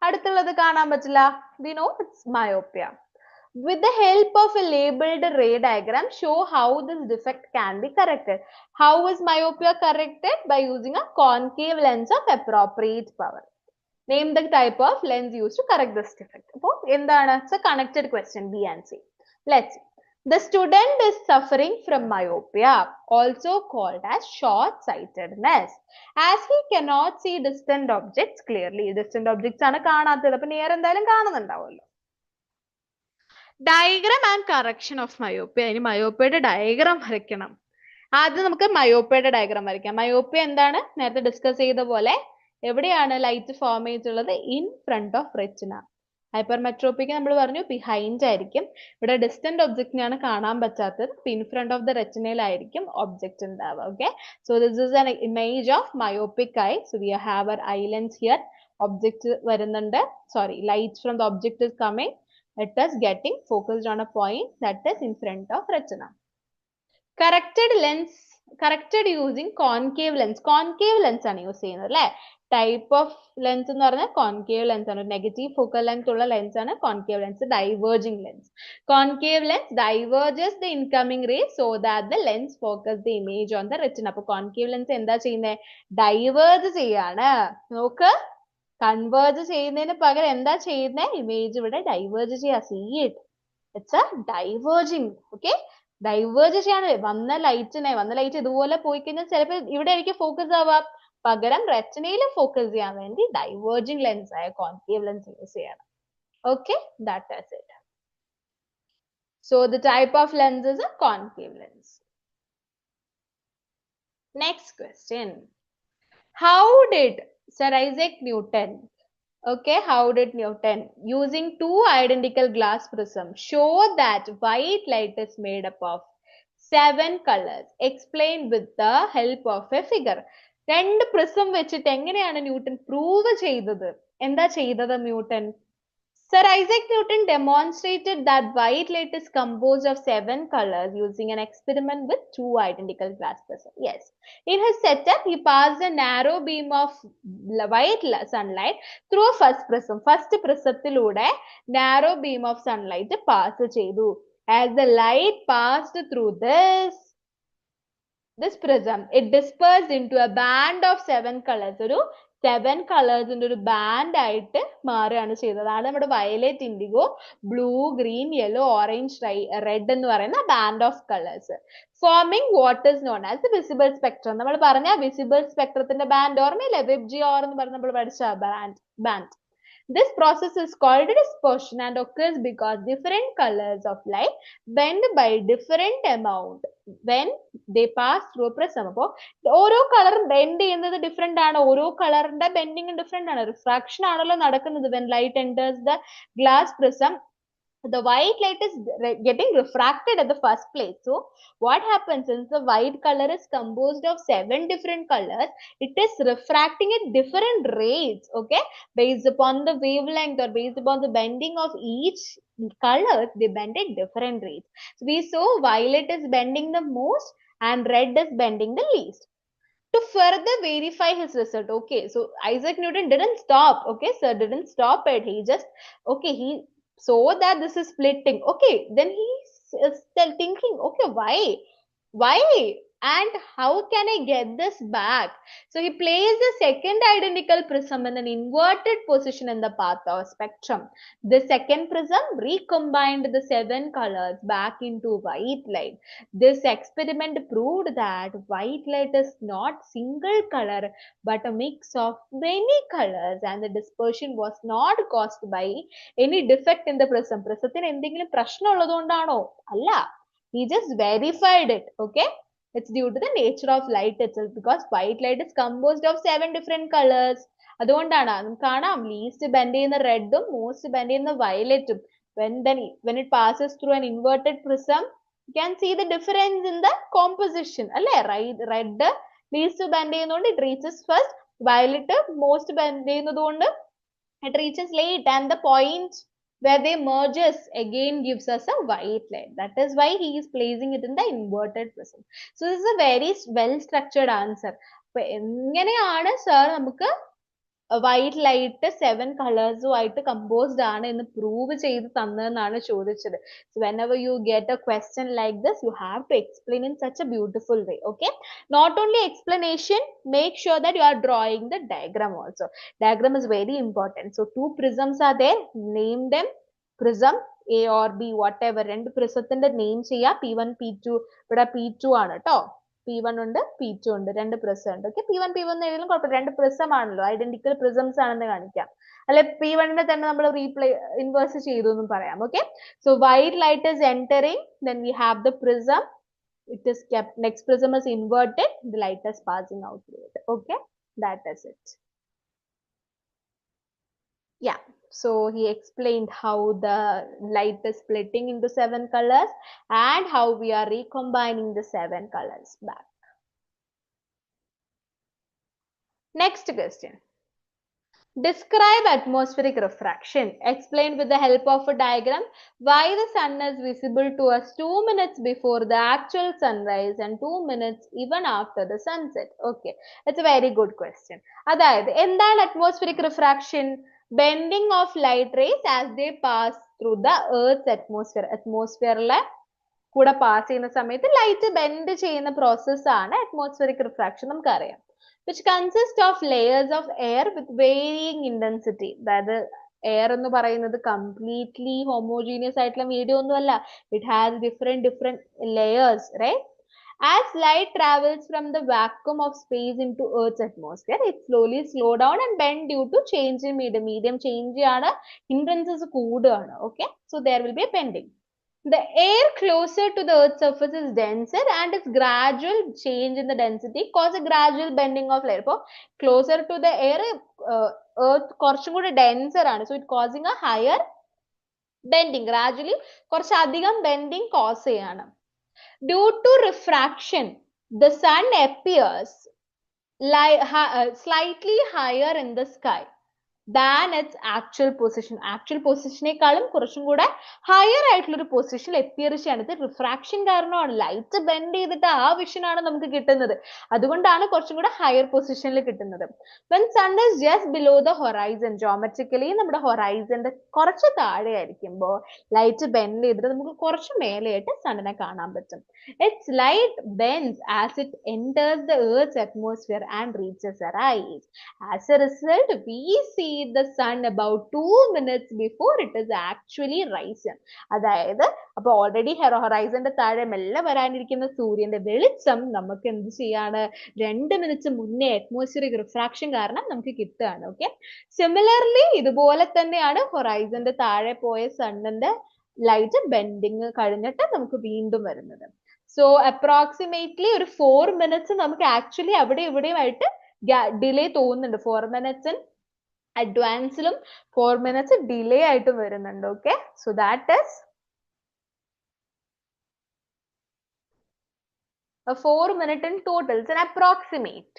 അടുത്തുള്ളത് കാണാൻ പറ്റില്ല. We know it's myopia. With the help of a labeled ray diagram, show how this defect can be corrected. How is myopia corrected? By using a concave lens of appropriate power. Name the type of lens used to correct this defect. അപ്പോൾ എന്താണ്? It's a connected question, B and C. Let's see. The student is suffering from myopia, also called as short-sightedness, as he cannot see distant objects clearly. Distant objects ആണ് കാണാത്തത്. അപ്പോൾ near എന്തായാലും കാണുന്നുണ്ടാവുമല്ലോ. Diagram and correction of myopia. ഇനി മയോപ്പിയയുടെ diagram വരയ്ക്കണം. ആദ്യം നമുക്ക് മയോപ്പിയയുടെ diagram വരയ്ക്കാം. Myopia എന്താണ്? നേരത്തെ ഡിസ്കസ് ചെയ്ത പോലെ എവിടെയാണ് ലൈറ്റ് ഫോം ചെയ്തിട്ടുള്ളത്? In front of retina. Hypermetropic നമ്മൾ പറഞ്ഞു ബിഹൈൻഡ് ആയിരിക്കും. ഇവിടെ ഡിസ്റ്റന്റ് ഒബ്ജക്റ്റിനെയാണ് കാണാൻ പറ്റാത്തത്. ഇൻ ഫ്രണ്ട് ഓഫ് ദ റെറ്റിനയിലായിരിക്കും ഒബ്ജക്റ്റ് ഉണ്ടാവുക. Okay, so this is an image of myopic eye. So we have our eye lens here. Object വരുന്നുണ്ട്, sorry, light from the object is coming. It is getting focused on a point that is in front of retina. Corrected using concave lens. Concave lens ആണ് use ചെയ്യുന്നത് അല്ലേ? Type of lens എന്ന് പറഞ്ഞാൽ concave lens ആണ്. Negative focal length ഉള്ള lens ആണ് concave lens. Diverging lens. Concave lens diverges the incoming ray so that the lens focus the image on the retina. അപ്പോൾ concave lens എന്താ ചെയ്യുന്നത്? Diverge ചെയ്യാണ്. നോക്ക്, കൺവേർജ് ചെയ്യുന്നതിന് പകരം എന്താ ചെയ്യുന്നത്? ഇമേജ് ഇവിടെ ഡൈവേർജ് ചെയ്യാ. See it, it's a diverging. Okay, diverge ചെയ്യാണ്. വന്ന ലൈറ്റ് ഇതുപോലെ പോയി കഴിഞ്ഞാൽ ചിലപ്പോൾ ഇവിടെ ആയിരിക്കും ഫോക്കസ് ആവുക, പകരം റെറ്റിനയിൽ ഫോക്കസ് ചെയ്യാൻ വേണ്ടി ഡൈവേർജിംഗ് ലെൻസ് ആയ കോൺകേവ് ലെൻസ് യൂസ് ചെയ്യണം. Okay, that is it. So the type of lens is a concave lens. Next question. How did Sir Isaac Newton, how did Newton, using two identical glass prisms, show that white light is made up of 7 colors? Explained with the help of a figure. രണ്ട് prism വെച്ചിട്ട് എങ്ങനെയാണ് newton prove ചെയ്തത്? എന്താ ചെയ്തത് newton? Sir Isaac Newton demonstrated that white light is composed of 7 colors using an experiment with 2 identical glass prisms. Yes. In his setup, he passed a narrow beam of white sunlight through a first prism. First prismത്തിലൂടെ narrow beam of sunlight pass ചെയ്തു. As the light passed through this prism, it dispersed into a band of 7 colors. ഒരു 7 കളേഴ്സിന്റെ ഒരു band ആയിട്ട് മാറുകയാണ് ചെയ്തത്. അതാണ് നമ്മുടെ violet, indigo, blue, green, yellow, orange, red എന്ന് പറയുന്ന band of colours forming what is known as the visible spectrum. നമ്മൾ പറഞ്ഞ വിസിബിൾ സ്പെക്ട്രത്തിന്റെ ബാൻഡ് ഓർമ്മയില്ലേ? വെബ്ജിയോർ എന്ന് പറഞ്ഞ് നമ്മൾ പഠിച്ച band. This process is called dispersion and occurs because different colors of light bend by different amount when they pass through a prism. അപ്പോൾ ഓരോ കളറും ബെൻഡ് ചെയ്യുന്നത് ഡിഫറെന്റ് ആണ്. ഓരോ കളറിന്റെ ബെൻഡിങ് ഡിഫറെന്റ് ആണ്. റിഫ്രാക്ഷൻ ആണല്ലോ നടക്കുന്നത്. when light enters the glass prism, the white light is getting refracted at the first place. So what happens, since the white color is composed of 7 different colors, it is refracting at different rates, okay, based upon the wavelength or based upon the bending of each color. They bend at different rates. So we saw violet is bending the most and red is bending the least. To further verify his result, okay, so Isaac Newton didn't stop, okay, sir didn't stop it. He just, okay, he saw that this is splitting. Okay, then he's still thinking, okay, why and how can I get this back? So he placed the second identical prism in an inverted position in the path of spectrum. The second prism recombined the 7 colors back into white light. This experiment proved that white light is not single color but a mix of many colors, and the dispersion was not caused by any defect in the prism. Prismത്തിന് എന്തെങ്കിലും പ്രശ്നം ഉള്ളതുകൊണ്ടാണോ? അല്ല. He just verified it, okay? It's due to the nature of light itself, because white light is composed of 7 different colors. അതുകൊണ്ടാണ് നമുക്ക് കാണാം least bend ചെയ്യുന്ന റെഡും most bend ചെയ്യുന്ന വയലറ്റും. When it passes through an inverted prism, you can see the difference in the composition. അല്ലേ? Red least bend ചെയ്യുന്നതുകൊണ്ട് it reaches first. Violet most bend ചെയ്യുന്നതുകൊണ്ട് it reaches late, and the point where they merges again gives us a white light. That is why he is placing it in the inverted prism. So this is a very well structured answer. അപ്പോൾ എങ്ങനെയാണ് sir നമുക്ക് white light 7 colors ആയിട്ട് composed ആണ് എന്ന് prove ചെയ്ത് തന്നതെന്നാണ് ചോദിച്ചത്. So whenever you get a question like this, you have to explain in such a beautiful way, okay? Not only explanation, make sure that you are drawing the diagram also. Diagram is very important. So 2 prisms are there, name them. Prism A or B, whatever. രണ്ട് prismത്തിന്റെ name ചെയ്യുക. P1, P2, ഇവിടെ P2 ആണ് കേട്ടോ. P1 ഉണ്ട്, P2 ഉണ്ട്, രണ്ട് prism ഉണ്ട്. Okay, P1, P1 എഴുതിയാലും കുഴപ്പമില്ല, രണ്ട് prism ആണല്ലോ, identical prisms ആണെന്ന് കാണിക്കാം. അല്ലെ P1 നെ തന്നെ നമ്മൾ inverse ചെയ്തു എന്നും പറയാം. Okay, so white light is entering, then we have the prism, it is kept, next prism is inverted, the light is passing out through it. Okay, that is it. Yeah, so he explained how the light is splitting into 7 colors and how we are recombining the 7 colors back. Next question. Describe atmospheric refraction. Explain with the help of a diagram why the sun is visible to us 2 minutes before the actual sunrise and 2 minutes even after the sunset. Okay, it's a very good question. അതായത് എന്താണ് atmospheric refraction? Bending of light rays as they pass through the Earth's atmosphere. Atmosphere കൂടെ pass ചെയ്യുന്ന സമയത്ത് light bend ചെയ്യുന്ന process ആണ് atmospheric refraction, നമുക്കറിയാം. Which consists of layers of air with varying intensity. അതായത് air എന്ന് പറയുന്നത് completely homogeneous ആയിട്ടുള്ള medium ഒന്നുമല്ല. It has different layers, right? As light travels from the vacuum of space into Earth's atmosphere, it slowly slow down and bend due to change in medium. Medium change ആണ്, hindrances കൂടുകയാണ്. Okay, so there will be a bending. The air closer to the Earth's surface is denser, and its gradual change in the density causes a gradual bending of layer. So closer to the air, Earth കുറച്ചും കൂടി denser ആണ്, so it causing a higher bending. Gradually കുറച്ചധികം bending cause ചെയ്യാണ്. Due to refraction, the sun appears slightly higher in the sky. than its actual position. Actual പൊസിഷനേക്കാളും കുറച്ചും കൂടെ higher ആയിട്ടുള്ള ഒരു പൊസിഷനിൽ appear ചെയ്യാണ്. ഇത് റിഫ്രാക്ഷൻ കാരണമാണ്. ലൈറ്റ് ബെൻഡ് ചെയ്തിട്ട് ആ വിഷൻ ആണ് നമുക്ക് കിട്ടുന്നത്. അതുകൊണ്ടാണ് കുറച്ചും കൂടെ ഹയർ പൊസിഷനിൽ കിട്ടുന്നത്. when sun is just below the horizon, geometrically നമ്മുടെ ഹൊറൈസന്റെ കുറച്ച് താഴെ ആയിരിക്കുമ്പോൾ ലൈറ്റ് ബെൻഡ് ചെയ്തിട്ട് നമുക്ക് കുറച്ച് മേലെയായിട്ട് സണ്ണിനെ കാണാൻ പറ്റും. its light bends as it enters the earth's atmosphere and reaches our eyes. As a result, we see the sun about 2 minutes before it is actually rising. അതായത് അപ്പൊ ഓൾറെഡി ഹൊറൈസന്റെ താഴെ മെല്ലെ വരാനിരിക്കുന്ന സൂര്യന്റെ വെളിച്ചം നമുക്ക് എന്ത് ചെയ്യാണ്, 2 മിനിറ്റ് മുന്നേ അറ്റ്മോസ്ഫിയറിക് റിഫ്രാക്ഷൻ കാരണം നമുക്ക് കിട്ടുകയാണ്. ഓക്കെ, സിമിലർലി ഇതുപോലെ തന്നെയാണ് ഹൊറൈസന്റെ താഴെ പോയ സണ്ണിന്റെ ലൈറ്റ് ബെൻഡിങ് കഴിഞ്ഞിട്ട് നമുക്ക് വീണ്ടും വരുന്നത്. സോ അപ്രോക്സിമേറ്റ്ലി ഒരു 4 മിനിറ്റ്സ് നമുക്ക് ആക്ച്വലി അവിടെ ഇവിടെയുമായിട്ട് ഡിലേ തോന്നുന്നുണ്ട്. 4 മിനിറ്റ്സ് അഡ്വാൻസിലും 4 മിനിറ്റ്സ് ഡിലേ ആയിട്ട് വരുന്നുണ്ട്. Okay, so that is a 4 minute in total. It's an approximate.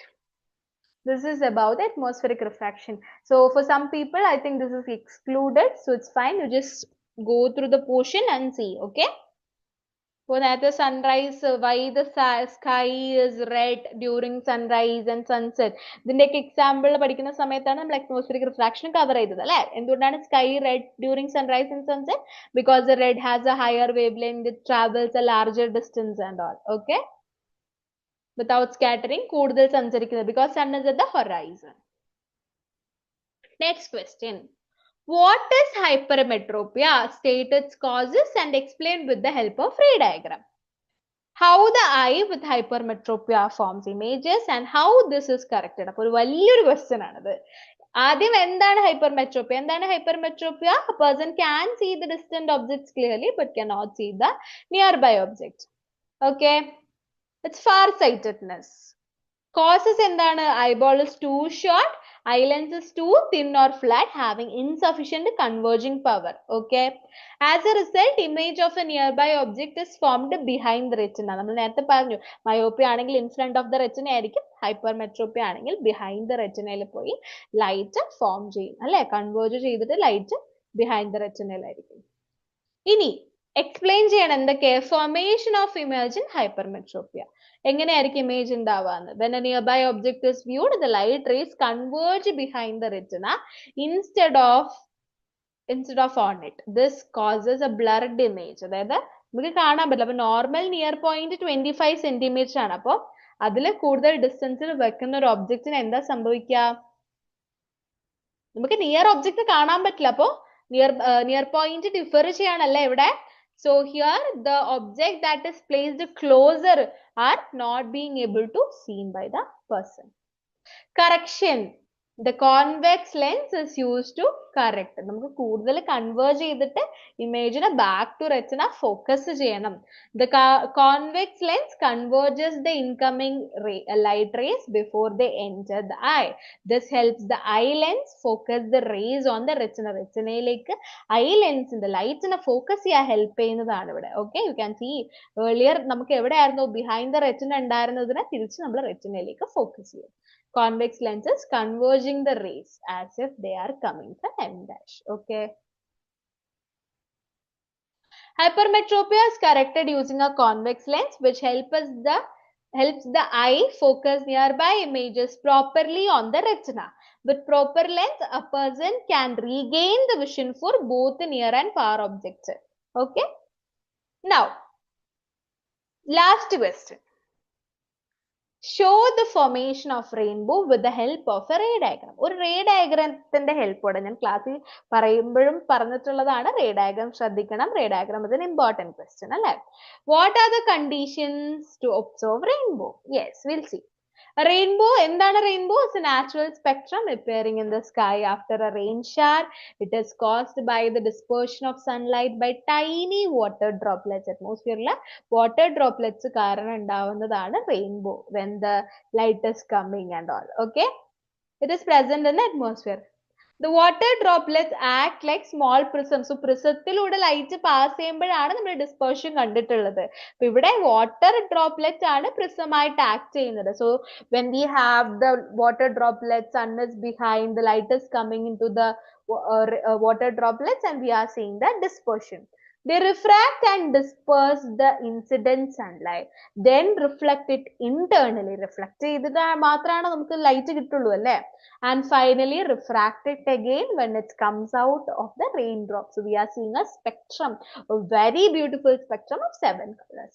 This is about the atmospheric refraction. So for some people, I think this is excluded. So it's fine. You just go through the portion and see. Okay. For at the sunrise, why the sky is red during sunrise and sunset. ഇതിന്റെയൊക്കെ example പഠിക്കുന്ന സമയത്താണ് നമ്മൾ atmospheric refraction cover ചെയ്തത് അല്ലെ. എന്തുകൊണ്ടാണ് sky red during sunrise and sunset? Because the red has a higher wavelength, it travels a larger distance and all. Okay, without scattering, കൂടുതൽ സഞ്ചരിക്കുന്നത് because sun is at the horizon. Next question. What is hypermetropia? State its causes and explain with the help of ray diagram. How the eye with hypermetropia forms images and how this is corrected. അപ്പോൾ ഒരു വലിയൊരു question ആണിത്. ആദ്യം എന്താണ് hypermetropia? എന്താണ് hypermetropia? A person can see the distant objects clearly but cannot see the nearby object. Okay, it's farsightedness. Causes എന്താണ്? Eyeball is too short, eye lens is too thin or flat, having insufficient converging power. Okay, as a result, image of a nearby object is formed behind the retina. നമ്മൾ നേരത്തെ പറഞ്ഞു myopia ആണെങ്കിൽ in front of the retina ആയിരിക്കും, hypermetropia ആണെങ്കിൽ behind the retina യിൽ പോയി light form ചെയ്യും അല്ലെ, കൺവേർജ് ചെയ്തിട്ട് ലൈറ്റ് behind the retina ആയിരിക്കും. ഇനി എക്സ്പ്ലെയിൻ ചെയ്യണം എന്തൊക്കെ formation of image in hypermetropia. എങ്ങനെയായിരിക്കും ഇമേജ് ഉണ്ടാവുക? when a nearby object is viewed, the light rays converge behind the retina instead of on it. This causes a blurred image. അതായത് നമുക്ക് കാണാൻ പറ്റില്ല. അപ്പൊ നോർമൽ നിയർ പോയിന്റ് 25 സെന്റിമീറ്റർ ആണ്. അപ്പൊ അതിൽ കൂടുതൽ ഡിസ്റ്റൻസിൽ വെക്കുന്ന ഒരു ഒബ്ജക്റ്റിന് എന്താ സംഭവിക്കുക? നമുക്ക് നിയർ ഒബ്ജക്റ്റ് കാണാൻ പറ്റില്ല. അപ്പൊ നിയർ പോയിന്റ് ഡിഫർ ചെയ്യാണല്ലേ ഇവിടെ. So here the object that is placed closer are not being able to seen by the person. Correction. The convex lens is used to correct. നമുക്ക് കൂടുതൽ കൺവേർജ് ചെയ്തിട്ട് ഇമേജിനെ back to retina focus ചെയ്യണം. The convex lens converges the incoming light rays before they enter the eye. This helps the eye lens focus the rays on the retina. റെറ്റിനയിലേക്ക് eye ലെൻസിന്റെ ലൈറ്റിനെ focus ചെയ്യാൻ help ചെയ്യുന്നതാണ് ഇവിടെ. Okay, you can see earlier നമുക്ക് എവിടെയായിരുന്നു behind the retina ഉണ്ടായിരുന്നതിനെ തിരിച്ച് നമ്മൾ റെറ്റിനയിലേക്ക് ഫോക്കസ് ചെയ്യും. Convex lenses converging the rays as if they are coming from M dash. Okay. Hypermetropia is corrected using a convex lens which helps the eye focus nearby images properly on the retina. With proper lens, a person can regain the vision for both the near and far objects. Okay. Now, last question. Show the formation of rainbow with the help of a ray diagram. ഒരു ray ഡയഗ്രാമത്തിന്റെ ഹെൽപ്പോടെ ഞാൻ ക്ലാസ്സിൽ പറയുമ്പോഴും പറഞ്ഞിട്ടുള്ളതാണ് ray diagram ശ്രദ്ധിക്കണം. Ray diagram is an important question അല്ലേ. What are the conditions to observe rainbow? Yes, we'll see. A rainbow, എന്താണ് rainbow? It's a natural spectrum appearing in the sky after a rain shower. It is caused by the dispersion of sunlight by tiny water droplets. Atmosphere water droplets കാരണം ഉണ്ടാവുന്നതാണ് rainbow when the light is coming and all. Okay, it is present in the atmosphere. The water droplets act like small prisms. So prismത്തിലൂടെ light pass ചെയ്യുമ്പോഴാണ് നമ്മൾ dispersion കണ്ടിട്ടുള്ളത്. അപ്പോൾ ഇവിടെ water droplets ആണ് prism ആയിട്ട് act ചെയ്യുന്നത്. So when we have the water droplets, sun is behind, the light is coming into the water droplets and we are seeing the dispersion. They refract and disperse the incident sunlight, then reflect it internally. Reflect ചെയ്തിട്ട് മാത്രമാണ് നമുക്ക് light കിട്ടുള്ളൂ അല്ലേ? And finally refract it again when it comes out of the raindrop. So we are seeing a spectrum, a very beautiful spectrum of 7 colors.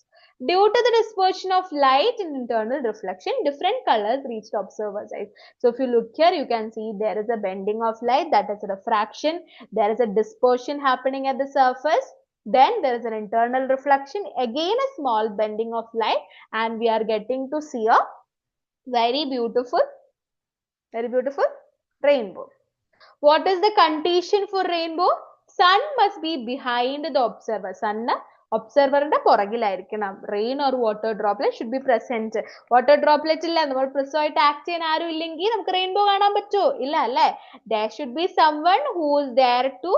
Due to the dispersion of light and internal reflection, different colors reach the observer's eyes. So if you look here, you can see there is a bending of light, that is refraction. There is a dispersion happening at the surface. Then there is an internal reflection, again a small bending of light, and we are getting to see a very beautiful rainbow. What is the condition for rainbow? Sun must be behind the observer. Sun observer ന്റെ പുറകിലായിരിക്കണം. Rain or water droplet should be present. Water droplet ഇല്ല, നമ്മൾ prism ആയിട്ട് act ചെയ്യാൻ ആരും ഇല്ലെങ്കിൽ നമുക്ക് rainbow കാണാൻ പറ്റുമോ? ഇല്ല അല്ലേ? There should be someone who is there to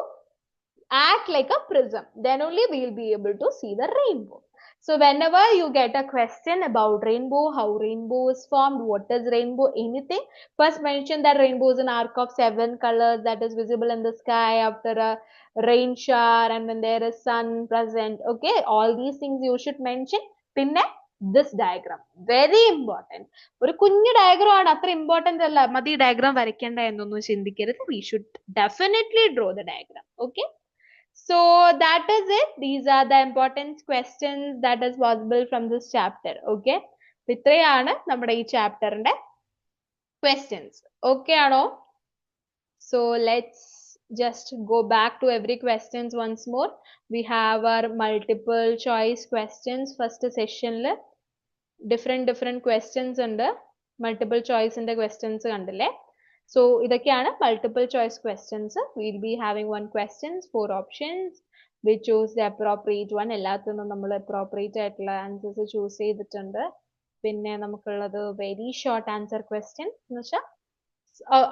act like a prism. Then only we will be able to see the rainbow. So whenever you get a question about rainbow, how rainbow is formed, what is rainbow, anything, first mention that rainbow is an arc of 7 colors that is visible in the sky after a rain shower and when there is sun present. Okay, all these things you should mention. Pinne this diagram, very important. ഒരു കുഞ്ഞു diagram ആണ്, അത്ര important അല്ല. മതി diagram വരയ്ക്കേണ്ട എന്നൊന്നും ചിന്തിക്കരുത്. We should definitely draw the diagram. Okay. So that is it. These are the important questions that is possible from this chapter. Okay. ഇത്രയാണ് നമ്മുടെ ഈ ചാപ്റ്ററിന്റെ questions. Okay ആണോ? So let's just go back to every questions once more. We have our multiple choice questions. First session le different questions ഉണ്ട്. Multiple choice ന്റെ questions കണ്ടില്ലേ? So ഇതൊക്കെയാണ് multiple choice questions. We'll be having one questions, 4 options. We choose the appropriate one. എല്ലാത്തിനും നമ്മൾ appropriate ആയിട്ടുള്ള answers choose ചെയ്തിട്ടുണ്ട്. പിന്നെ നമുക്കുള്ളത് very short answer question എന്ന് വെച്ചാൽ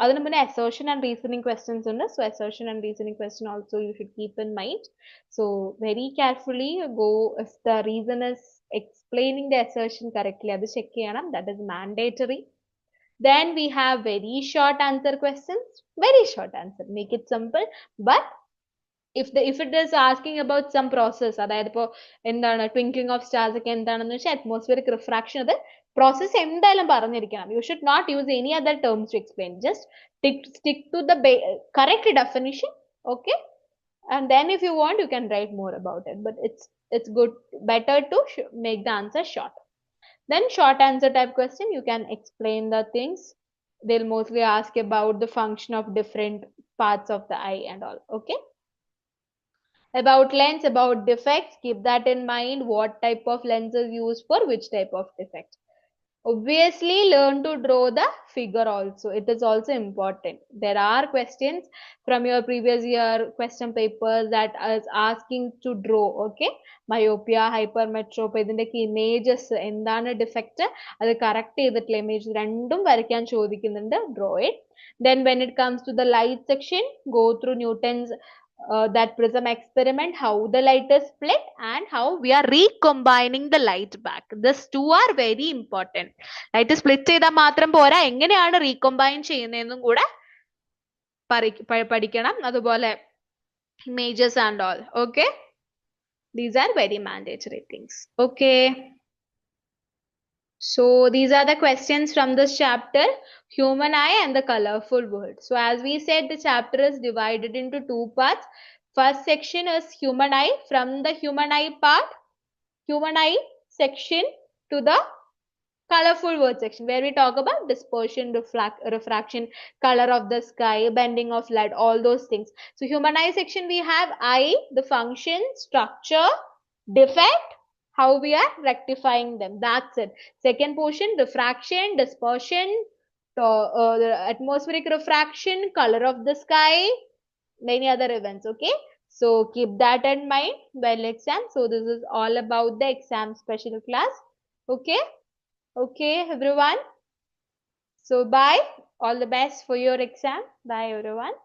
അതിന് മുന്നേ assertion and reasoning questions ഉണ്ട്. So assertion and reasoning question also you should keep in mind. So very carefully go if the reason is explaining the assertion correctly. അത് check ചെയ്യണം. That is mandatory. Then we have very short answer questions. Very short answer. Make it simple. But if it is asking about some process, അതായത് ഇപ്പോൾ എന്താണ് twinkling of stars ഒക്കെ എന്താണെന്ന് വെച്ചാൽ atmospheric refraction, അത് process എന്തായാലും പറഞ്ഞിരിക്കണം. You should not use any other terms to explain. Just stick to the correct definition. Okay. And then if you want, you can write more about it. But it's good, better to make the answer short. Then short answer type question, you can explain the things. They'll mostly ask about the function of different parts of the eye and all. Okay. About lens, about defects, keep that in mind. What type of lens is used for which type of defect. Obviously, learn to draw the figure also. It is also important. There are questions from your previous year question papers that is asking to draw. Okay. Myopia, hypermetropia, ഇതിന്റെയൊക്കെ images എന്താണ് defect അത് correct ചെയ്തിട്ടുള്ള image രണ്ടും വരയ്ക്കാൻ ചോദിക്കുന്നുണ്ട്. Draw it. Then when it comes to the light section, go through Newton's that prism experiment, how the light is split and how we are recombining the light back. These two are very important. Light split ചെയ്താൽ മാത്രം പോരാ, എങ്ങനെയാണ് recombine ചെയ്യുന്നതെന്നും കൂടെ പഠിക്കണം. അതുപോലെ images and all. Okay. These are very mandatory things. Okay. So these are the questions from this chapter, human eye and the colorful world. So as we said, the chapter is divided into 2 parts. First section is human eye. From the human eye part, human eye section to the colorful world section, where we talk about dispersion, refraction, color of the sky, bending of light, all those things. So human eye section, we have eye, the function, structure, defect, how we are rectifying them. That's it. Second portion, refraction, dispersion, the atmospheric refraction, color of the sky, many other events. Okay. So keep that in mind while exam. So this is all about the exam special class. Okay. Okay, everyone. So bye. All the best for your exam. Bye, everyone.